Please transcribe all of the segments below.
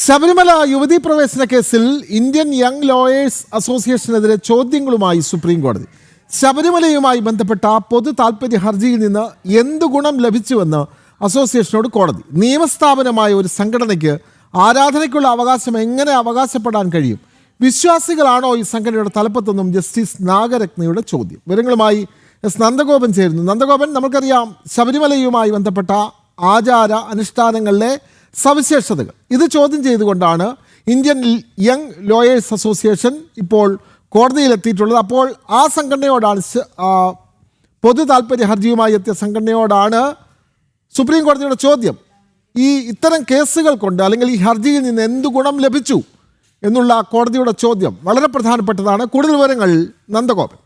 ശബരിമല യുവതീ പ്രവേശന കേസിൽ ഇന്ത്യൻ യങ് ലോയേഴ്സ് അസോസിയേഷനെതിരെ ചോദ്യങ്ങളുമായി സുപ്രീം കോടതി. ശബരിമലയുമായി ബന്ധപ്പെട്ട പൊതു താൽപ്പര്യ ഹർജിയിൽ നിന്ന് എന്ത് ഗുണം ലഭിച്ചുവെന്ന് അസോസിയേഷനോട് കോടതി. നിയമസ്ഥാപനമായ ഒരു സംഘടനയ്ക്ക് ആരാധനയ്ക്കുള്ള അവകാശം എങ്ങനെ അവകാശപ്പെടാൻ കഴിയും? വിശ്വാസികളാണോ ഈ സംഘടനയുടെ തലപ്പത്തെന്നും ജസ്റ്റിസ് നാഗരത്നയുടെ ചോദ്യം. വിവരങ്ങളുമായി എസ് നന്ദഗോപൻ ചേരുന്നു. നന്ദഗോപൻ, നമുക്കറിയാം ശബരിമലയുമായി ബന്ധപ്പെട്ട ആചാര അനുഷ്ഠാനങ്ങളിലെ സവിശേഷതകൾ ഇത് ചോദ്യം ചെയ്തുകൊണ്ടാണ് ഇന്ത്യൻ യങ് ലോയേഴ്സ് അസോസിയേഷൻ ഇപ്പോൾ കോടതിയിലെത്തിയിട്ടുള്ളത്. അപ്പോൾ ആ സംഘടനയോടാണ്, പൊതു താൽപ്പര്യ ഹർജിയുമായി എത്തിയ സംഘടനയോടാണ് സുപ്രീം കോടതിയുടെ ചോദ്യം. ഇത്തരം കേസുകൾ കൊണ്ട് അല്ലെങ്കിൽ ഈ ഹർജിയിൽ നിന്ന് എന്ത് ഗുണം ലഭിച്ചു എന്നുള്ള കോടതിയുടെ ചോദ്യം വളരെ പ്രധാനപ്പെട്ടതാണ്. കൂടുതൽ വിവരങ്ങൾ Nandagopan.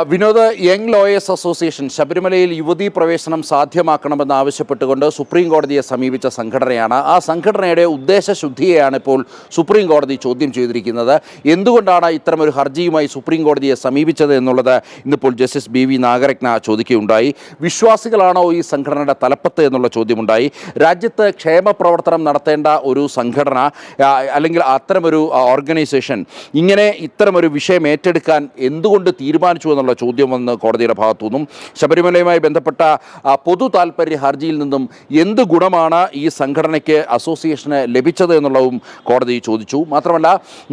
Vinod, young lawyers association ശബരിമലയിൽ യുവതീ പ്രവേശനം സാധ്യമാക്കണമെന്ന് ആവശ്യപ്പെട്ടുകൊണ്ട് സുപ്രീം കോടതിയെ സമീപിച്ച സംഘടനയാണ്. ആ സംഘടനയുടെ ഉദ്ദേശശുദ്ധിയെയാണ് ഇപ്പോൾ സുപ്രീം കോടതി ചോദ്യം ചെയ്തിരിക്കുന്നത്. എന്തുകൊണ്ടാണ് ഇത്തരമൊരു ഹർജിയുമായി സുപ്രീം കോടതിയെ സമീപിച്ചത് എന്നുള്ളത് ഇന്നിപ്പോൾ ജസ്റ്റിസ് ബി വി നാഗരത്ന ചോദിക്കുകയുണ്ടായി. വിശ്വാസികളാണോ ഈ സംഘടനയുടെ തലപ്പത്ത് എന്നുള്ള ചോദ്യമുണ്ടായി. രാജ്യത്ത് ക്ഷേമ പ്രവർത്തനം നടത്തേണ്ട ഒരു സംഘടന അല്ലെങ്കിൽ അത്തരമൊരു ഓർഗനൈസേഷൻ ഇത്തരമൊരു വിഷയം ഏറ്റെടുക്കാൻ എന്തുകൊണ്ട് തീരുമാനിച്ചു എന്നുള്ള ചോദ്യം വന്ന് കോടതിയുടെ ഭാഗത്തു നിന്നും ശബരിമലയുമായി ബന്ധപ്പെട്ട പൊതു താൽപ്പര്യ ഹർജിയിൽ നിന്നും എന്ത് ഗുണമാണ് ഈ സംഘടനയ്ക്ക് അസോസിയേഷന് ലഭിച്ചത് എന്നുള്ളതും കോടതി ചോദിച്ചു. മാത്രമല്ല,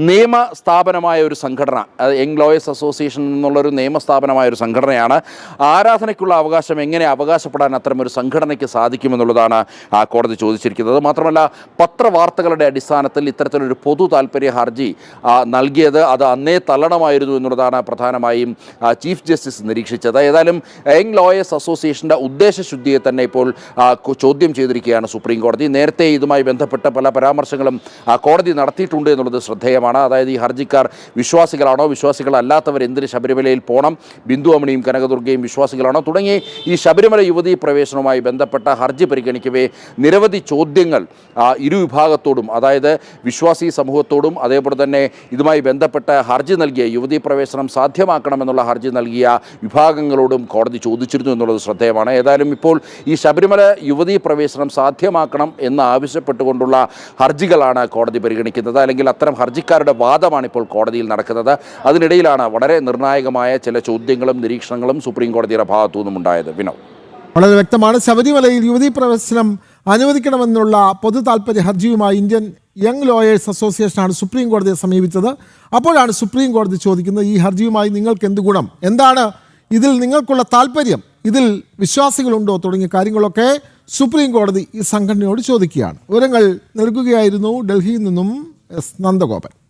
നിയമസ്ഥാപനമായ ഒരു സംഘടന, യങ് ലോയേഴ്സ് അസോസിയേഷൻ എന്നുള്ളൊരു നിയമസ്ഥാപനമായ ഒരു സംഘടനയാണ്. ആരാധനയ്ക്കുള്ള അവകാശം എങ്ങനെ അവകാശപ്പെടാൻ അത്തരമൊരു സംഘടനയ്ക്ക് സാധിക്കുമെന്നുള്ളതാണ് കോടതി ചോദിച്ചിരിക്കുന്നത്. മാത്രമല്ല, പത്രവാർത്തകളുടെ അടിസ്ഥാനത്തിൽ ഇത്തരത്തിലൊരു പൊതു താൽപ്പര്യ ഹർജി നൽകിയത് അത് അന്നേ തള്ളണമായിരുന്നു എന്നുള്ളതാണ് പ്രധാനമായും ചീഫ് ജസ്റ്റിസ് നിരീക്ഷിച്ചത്. ഏതായാലും യങ് ലോയേഴ്സ് അസോസിയേഷൻ്റെ ഉദ്ദേശശുദ്ധിയെ തന്നെ ഇപ്പോൾ ചോദ്യം ചെയ്തിരിക്കുകയാണ് സുപ്രീം കോടതി. നേരത്തെ ഇതുമായി ബന്ധപ്പെട്ട പല പരാമർശങ്ങളും കോടതി നടത്തിയിട്ടുണ്ട് എന്നുള്ളത് ശ്രദ്ധേയമാണ്. അതായത് ഈ ഹർജിക്കാർ വിശ്വാസികളാണോ, വിശ്വാസികളല്ലാത്തവർ എന്തിന് ശബരിമലയിൽ പോകണം, ബിന്ദു അമണിയും കനകദുർഗയും വിശ്വാസികളാണോ തുടങ്ങി ഈ ശബരിമല യുവതീ പ്രവേശനവുമായി ബന്ധപ്പെട്ട ഹർജി പരിഗണിക്കവേ നിരവധി ചോദ്യങ്ങൾ ഇരുവിഭാഗത്തോടും, അതായത് വിശ്വാസി സമൂഹത്തോടും അതേപോലെ തന്നെ ഇതുമായി ബന്ധപ്പെട്ട ഹർജി നൽകിയ യുവതീ പ്രവേശനം സാധ്യമാക്കണമെന്നുള്ള ഹർജി നൽകിയ വിഭാഗങ്ങളോടും കോടതി ചോദിച്ചിരുന്നു എന്നുള്ളത് ശ്രദ്ധേയമാണ്. ഏതായാലും ഇപ്പോൾ ഈ ശബരിമല യുവതീ പ്രവേശനം സാധ്യമാക്കണം എന്ന് ആവശ്യപ്പെട്ടുകൊണ്ടുള്ള ഹർജികളാണ് കോടതി പരിഗണിക്കുന്നത്. അല്ലെങ്കിൽ അത്തരം ഹർജിക്കാരുടെ വാദമാണ് ഇപ്പോൾ കോടതിയിൽ നടക്കുന്നത്. അതിനിടയിലാണ് വളരെ നിർണായകമായ ചില ചോദ്യങ്ങളും നിരീക്ഷണങ്ങളും സുപ്രീം കോടതിയുടെ ഭാഗത്തു നിന്നും ഉണ്ടായത്. വിനോദ്, വളരെ വ്യക്തമാണ്. ശബരിമലയിൽ യുവതീ പ്രവേശനം അനുവദിക്കണമെന്നുള്ള പൊതു താൽപ്പര്യ ഹർജിയുമായി ഇന്ത്യൻ യങ് ലോയേഴ്സ് അസോസിയേഷനാണ് സുപ്രീം കോടതിയെ സമീപിച്ചത്. അപ്പോഴാണ് സുപ്രീം കോടതി ചോദിക്കുന്നത്, ഈ ഹർജിയുമായി നിങ്ങൾക്ക് എന്ത് ഗുണം, എന്താണ് ഇതിൽ നിങ്ങൾക്കുള്ള താല്പര്യം, ഇതിൽ വിശ്വാസികളുണ്ടോ തുടങ്ങിയ കാര്യങ്ങളൊക്കെ സുപ്രീം കോടതി ഈ സംഘടനയോട് ചോദിക്കുകയാണ്. വിവരങ്ങൾ നൽകുകയായിരുന്നു ഡൽഹിയിൽ നിന്നും എസ് നന്ദഗോപൻ.